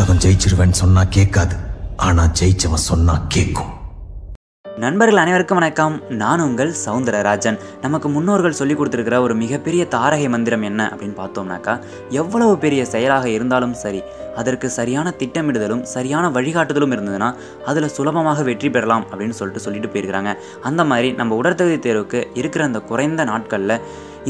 உலகம் ஜெயிச்சிருவேன்னு சொன்னா கேட்காது, ஆனா ஜெயிச்சவன் சொன்னா கேட்கும். நண்பர்கள் அனைவருக்கும் வணக்கம். நான் உங்கள் சவுந்தரராஜன். நமக்கு முன்னோர்கள் சொல்லி கொடுத்துருக்கிற ஒரு மிகப்பெரிய தாரகை மந்திரம் என்ன அப்படின்னு பார்த்தோம்னாக்கா, எவ்வளவு பெரிய செயலாக இருந்தாலும் சரி, அதற்கு சரியான திட்டமிடுதலும் சரியான வழிகாட்டுதலும் இருந்ததுன்னா அதில் சுலபமாக வெற்றி பெறலாம் அப்படின்னு சொல்லிட்டு போயிருக்கிறாங்க. அந்த மாதிரி நம்ம உடற்தகுதி தேர்வுக்கு இருக்கிற அந்த குறைந்த நாட்களில்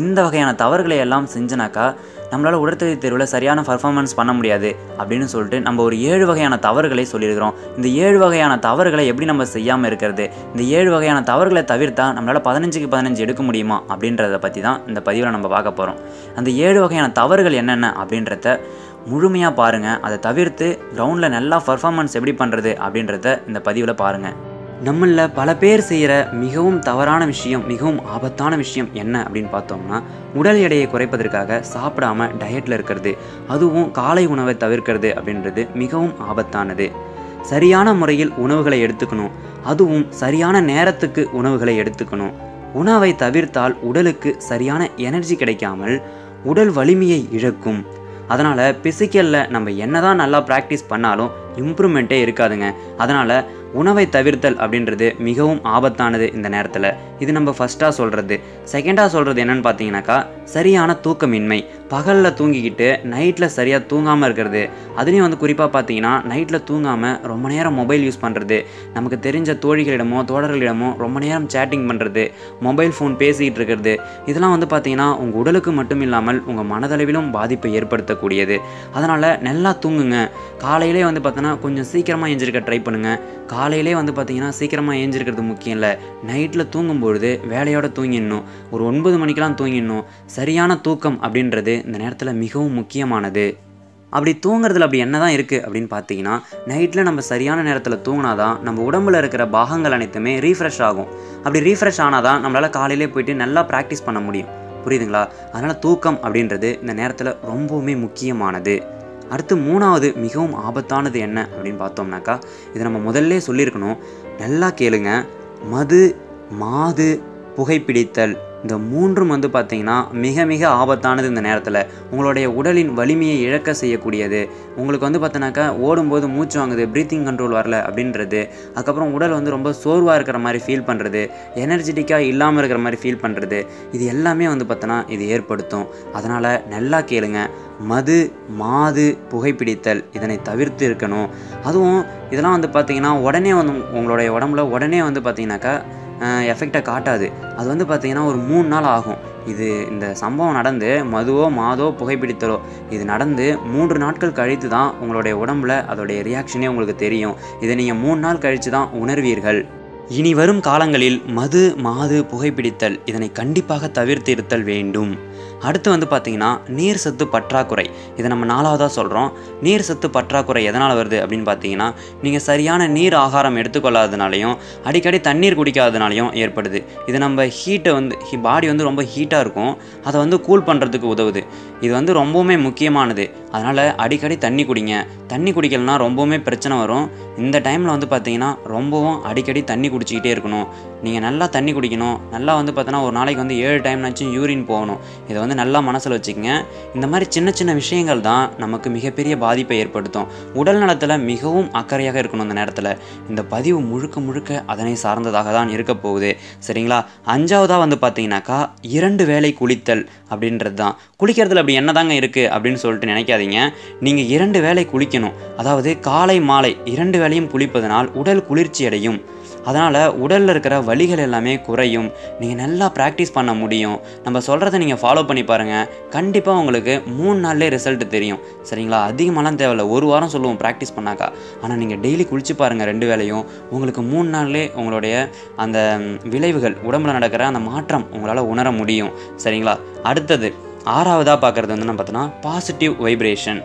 இந்த வகையான தவறுகளை எல்லாம் செஞ்சனாக்கா நம்மளால் உடற்தகுதி தேர்வில் சரியான பர்ஃபார்மன்ஸ் பண்ண முடியாது அப்படின்னு சொல்லிட்டு நம்ம ஒரு 7 வகையான தவறுகளை சொல்லியிருக்கிறோம். இந்த 7 வகையான தவறுகளை எப்படி நம்ம செய்யாமல் இருக்கிறது, இந்த 7 வகையான தவறுகளை தவிர்த்தா நம்மளால் 15க்கு 15 எடுக்க முடியுமா அப்படின்றத பற்றி தான் இந்த பதிவில் நம்ம பார்க்க போகிறோம். அந்த 7 வகையான தவறுகள் என்னென்ன அப்படின்றத முழுமையாக பாருங்கள். அதை தவிர்த்து கிரவுண்டில் நல்லா பர்ஃபார்மன்ஸ் எப்படி பண்ணுறது அப்படின்றத இந்த பதிவில் பாருங்கள். நம்மளில் பல பேர் செய்கிற மிகவும் தவறான விஷயம், மிகவும் ஆபத்தான விஷயம் என்ன அப்படின்னு பார்த்தோம்னா, உடல் எடையை குறைப்பதற்காக சாப்பிடாம டயட்டில் இருக்கிறது, அதுவும் காலை உணவை தவிர்க்கிறது அப்படின்றது மிகவும் ஆபத்தானது. சரியான முறையில் உணவுகளை எடுத்துக்கணும், அதுவும் சரியான நேரத்துக்கு உணவுகளை எடுத்துக்கணும். உணவை தவிர்த்தால் உடலுக்கு சரியான எனர்ஜி கிடைக்காமல் உடல் வலிமையை இழக்கும். அதனால் பிசிக்கலில் நம்ம என்ன தான் நல்லா ப்ராக்டிஸ் பண்ணாலும் இம்ப்ரூவ்மெண்ட்டே இருக்காதுங்க. அதனால் உணவை தவிர்த்தல் அப்படின்றது மிகவும் ஆபத்தானது இந்த நேரத்தில். இது நம்ம ஃபஸ்ட்டாக சொல்கிறது. செகண்டாக சொல்கிறது என்னென்னு பார்த்தீங்கன்னாக்கா, சரியான தூக்கமின்மை. பகலில் தூங்கிக்கிட்டு நைட்டில் சரியாக தூங்காமல் இருக்கிறது. அதுலேயும் குறிப்பாக பார்த்தீங்கன்னா நைட்டில் தூங்காமல் ரொம்ப நேரம் மொபைல் யூஸ் பண்ணுறது, நமக்கு தெரிஞ்ச தோழிகளிடமோ தோழர்களிடமோ ரொம்ப நேரம் சேட்டிங் பண்ணுறது, மொபைல் ஃபோன் பேசிக்கிட்டு இருக்கிறது, இதெல்லாம் பார்த்தீங்கன்னா உங்கள் உடலுக்கு மட்டும் இல்லாமல் உங்கள் மனதளவிலும் பாதிப்பை ஏற்படுத்தக்கூடியது. அதனால் நல்லா தூங்குங்க. காலையிலே பார்த்தோன்னா கொஞ்சம் சீக்கிரமாக எழுந்திருக்க ட்ரை பண்ணுங்கள். காலையிலே பார்த்தீங்கன்னா சீக்கிரமாக எழுந்திருக்கிறது முக்கியம் இல்லை. நைட்டில் தூங்கும்பொழுது வேலையோடு தூங்கிடணும். ஒரு 9 மணிக்கெலாம் தூங்கிடணும். சரியான தூக்கம் அப்படின்றது இந்த நேரத்தில் மிகவும் முக்கியமானது. அப்படி தூங்குறதுல அப்படி என்ன தான் இருக்குது அப்படின்னு பார்த்தீங்கன்னா, நைட்டில் நம்ம சரியான நேரத்தில் தூங்கினா தான் நம்ம உடம்புல இருக்கிற பாகங்கள் அனைத்துமே ரீஃப்ரெஷ் ஆகும். அப்படி ரீஃப்ரெஷ் ஆனால் தான் நம்மளால் காலையிலே போயிட்டு நல்லா ப்ராக்டிஸ் பண்ண முடியும். புரியுதுங்களா? அதனால் தூக்கம் அப்படின்றது இந்த நேரத்தில் ரொம்பவுமே முக்கியமானது. அடுத்து 3வது மிகவும் ஆபத்தானது என்ன அப்படின்னு பார்த்தோம்னாக்கா, இதை நம்ம முதல்ல சொல்லியிருக்கணும், நல்லா கேளுங்க. மது, மாது, புகைப்பிடித்தல், இந்த 3ம் பார்த்தீங்கன்னா மிக மிக ஆபத்தானது. இந்த நேரத்தில் உங்களுடைய உடலின் வலிமையை இழக்க செய்யக்கூடியது. உங்களுக்கு பார்த்தோன்னாக்கா ஓடும்போது மூச்சு வாங்குது, ப்ரீத்திங் கண்ட்ரோல் வரல அப்படின்றது, அதுக்கப்புறம் உடல் ரொம்ப சோர்வாக இருக்கிற மாதிரி ஃபீல் பண்ணுறது, எனர்ஜெட்டிக்காக இல்லாமல் இருக்கிற மாதிரி ஃபீல் பண்ணுறது, இது எல்லாமே பார்த்தோன்னா இது ஏற்படுத்தும். அதனால் நல்லா கேளுங்க. மது, மாது, புகைப்பிடித்தல் இதனை தவிர்த்து இருக்கணும். அதுவும் இதெல்லாம் பார்த்தீங்கன்னா உடனே உங்களுடைய உடம்புல உடனே பார்த்தீங்கன்னாக்கா எஃபெக்டை காட்டாது. அது பார்த்தீங்கன்னா ஒரு 3 நாள் ஆகும். இந்த சம்பவம் நடந்து மதுவோ மாதோ புகைப்பிடித்தலோ இது நடந்து 3 நாட்கள் கழித்து தான் உங்களுடைய உடம்புல அதோடைய ரியாக்ஷனே உங்களுக்கு தெரியும். இதை நீங்கள் 3 நாள் கழித்து தான் உணர்வீர்கள். இனி வரும் காலங்களில் மது, மாது, புகைப்பிடித்தல் இதனை கண்டிப்பாக தவிர்த்து இருத்தல் வேண்டும். அடுத்து பார்த்தீங்கன்னா நீர் சத்து பற்றாக்குறை. இதை நம்ம 4வதாக சொல்கிறோம். நீர் சத்து பற்றாக்குறை எதனால் வருது அப்படின்னு பார்த்தீங்கன்னா, நீங்கள் சரியான நீர் ஆகாரம் எடுத்துக்கொள்ளாததுனாலையும் அடிக்கடி தண்ணீர் குடிக்காததுனாலையும் ஏற்படுது. இது நம்ம ஹீட்டை பாடி ரொம்ப ஹீட்டாக இருக்கும், அதை கூல் பண்ணுறதுக்கு உதவுது. இது ரொம்பவுமே முக்கியமானது. அதனால் அடிக்கடி தண்ணி குடிங்க. தண்ணி குடிக்கலனா ரொம்பவுமே பிரச்சனை வரும். இந்த டைமில் பார்த்தீங்கன்னா ரொம்பவும் அடிக்கடி தண்ணி குடிச்சிக்கிட்டே இருக்கணும். நீங்கள் நல்லா தண்ணி குடிக்கணும். நல்லா பார்த்தோன்னா ஒரு நாளைக்கு 7 டைம்னாச்சும் யூரின் போகணும். இதை நல்லா மனசில் வச்சுக்கங்க. இந்த மாதிரி சின்ன சின்ன விஷயங்கள் தான் நமக்கு மிகப்பெரிய பாதிப்பை ஏற்படுத்தும். உடல் நலத்தில் மிகவும் அக்கறையாக இருக்கணும். இந்த நேரத்தில் இந்த பதிவு முழுக்க முழுக்க அதனை சார்ந்ததாக தான் இருக்க போகுது. சரிங்களா? 5வதாக பார்த்தீங்கன்னாக்கா 2 வேளை குளித்தல் அப்படின்றது தான். குளிக்கிறதுல அப்படி என்ன தாங்க இருக்குது அப்படின்னு சொல்லிட்டு நினைக்காதீங்க. நீங்கள் 2 வேளை குளிக்கணும். அதாவது காலை மாலை 2 வேளையும் குளிப்பதனால் உடல் குளிர்ச்சி அடையும். அதனால் உடலில் இருக்கிற வலிகள் எல்லாமே குறையும். நீங்கள் நல்லா ப்ராக்டிஸ் பண்ண முடியும். நம்ம சொல்கிறத நீங்கள் ஃபாலோ பண்ணி பாருங்கள். கண்டிப்பாக உங்களுக்கு 3 நாள்லேயே ரிசல்ட் தெரியும். சரிங்களா? அதிகமாகலாம் தேவையில்லை. 1 வாரம் சொல்லுவோம் ப்ராக்டிஸ் பண்ணாக்கா. ஆனால் நீங்கள் டெய்லி குளிச்சு பாருங்கள் 2 வேளையும். உங்களுக்கு 3 நாள்லேயே உங்களுடைய அந்த விளைவுகள், உடம்புல நடக்கிற அந்த மாற்றம் உங்களால் உணர முடியும். சரிங்களா? அடுத்தது 6வதாக பார்க்குறது நம்ம பார்த்தோன்னா பாசிட்டிவ் வைப்ரேஷன்.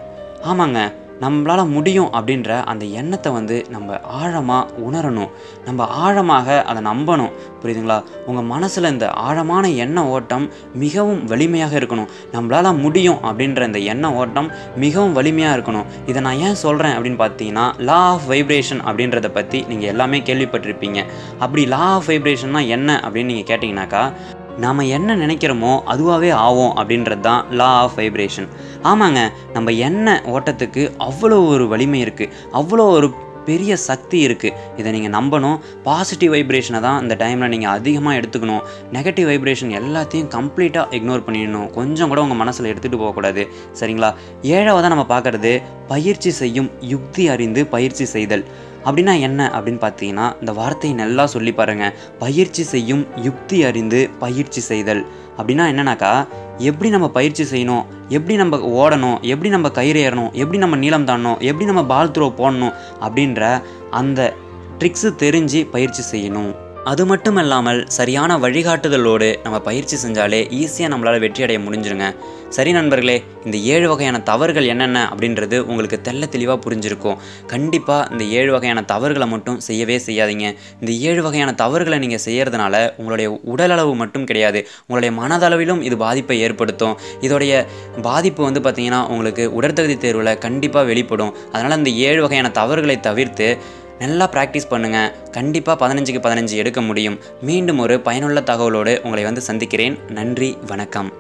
ஆமாங்க, நம்மளால் முடியும் அப்படின்ற அந்த எண்ணத்தை நம்ம ஆழமாக உணரணும். நம்ம ஆழமாக அதை நம்பணும். புரியுதுங்களா? உங்கள் மனசில் இந்த ஆழமான எண்ண ஓட்டம் மிகவும் வலிமையாக இருக்கணும். நம்மளால் முடியும் அப்படின்ற இந்த எண்ண ஓட்டம் மிகவும் வலிமையாக இருக்கணும். இதை நான் ஏன் சொல்கிறேன் அப்படின்னு பார்த்தீங்கன்னா, லா ஆஃப் வைப்ரேஷன் அப்படின்றத பற்றி நீங்கள் எல்லாமே கேள்விப்பட்டிருப்பீங்க. அப்படி லா ஆஃப் வைப்ரேஷன்னா என்ன அப்படின்னு நீங்கள் கேட்டிங்கனாக்கா, நாம் என்ன நினைக்கிறோமோ அதுவாகவே ஆகும் அப்படின்றது தான் லா ஆஃப் வைப்ரேஷன். ஆமாங்க, நம்ம எண்ண ஓட்டத்துக்கு அவ்வளோ ஒரு வலிமை இருக்குது, அவ்வளோ ஒரு பெரிய சக்தி இருக்குது. இதை நீங்கள் நம்பணும். பாசிட்டிவ் வைப்ரேஷனை தான் இந்த டைமில் நீங்கள் அதிகமாக எடுத்துக்கணும். நெகட்டிவ் வைப்ரேஷன் எல்லாத்தையும் கம்ப்ளீட்டாக இக்னோர் பண்ணிடணும். கொஞ்சம் கூட உங்கள் மனசில் எடுத்துகிட்டு போகக்கூடாது. சரிங்களா? 7வதாக நம்ம பார்க்குறது பயிற்சி செய்யும் யுக்தி அறிந்து பயிற்சி செய்தல். அப்படின்னா என்ன அப்படின்னு பார்த்தீங்கன்னா, இந்த வார்த்தையை நல்லா சொல்லி பாருங்கள். பயிற்சி செய்யும் யுக்தி அறிந்து பயிற்சி செய்தல் அப்படின்னா என்னன்னாக்கா, எப்படி நம்ம பயிற்சி செய்யணும், எப்படி நம்ம ஓடணும், எப்படி நம்ம கயிறு ஏறணும், எப்படி நம்ம நீளம் தாண்டணும், எப்படி நம்ம பால் த்ரோ போடணும் அப்படின்ற அந்த ட்ரிக்ஸு தெரிஞ்சு பயிற்சி செய்யணும். அது மட்டும் இல்லாமல் சரியான வழிகாட்டுதலோடு நம்ம பயிற்சி செஞ்சாலே ஈஸியாக நம்மளால் வெற்றி அடைய முடிஞ்சிருங்க. சரி நண்பர்களே, இந்த 7 வகையான தவறுகள் என்னென்ன அப்படின்றது உங்களுக்கு தெளிவாக புரிஞ்சிருக்கும். கண்டிப்பாக இந்த 7 வகையான தவறுகளை மட்டும் செய்யவே செய்யாதீங்க. இந்த 7 வகையான தவறுகளை நீங்கள் செய்கிறதுனால உங்களுடைய உடலளவு மட்டும் கிடையாது, உங்களுடைய மனதளவிலும் இது பாதிப்பை ஏற்படுத்தும். இதோடைய பாதிப்பு பார்த்திங்கன்னா உங்களுக்கு உடற்தகுதி தேர்வில் கண்டிப்பாக வெளிப்படும். அதனால் இந்த 7 வகையான தவறுகளை தவிர்த்து நல்லா ப்ராக்டிஸ் பண்ணுங்கள். கண்டிப்பாக 15க்கு 15 எடுக்க முடியும். மீண்டும் ஒரு பயனுள்ள தகவலோடு உங்களை சந்திக்கிறேன். நன்றி, வணக்கம்.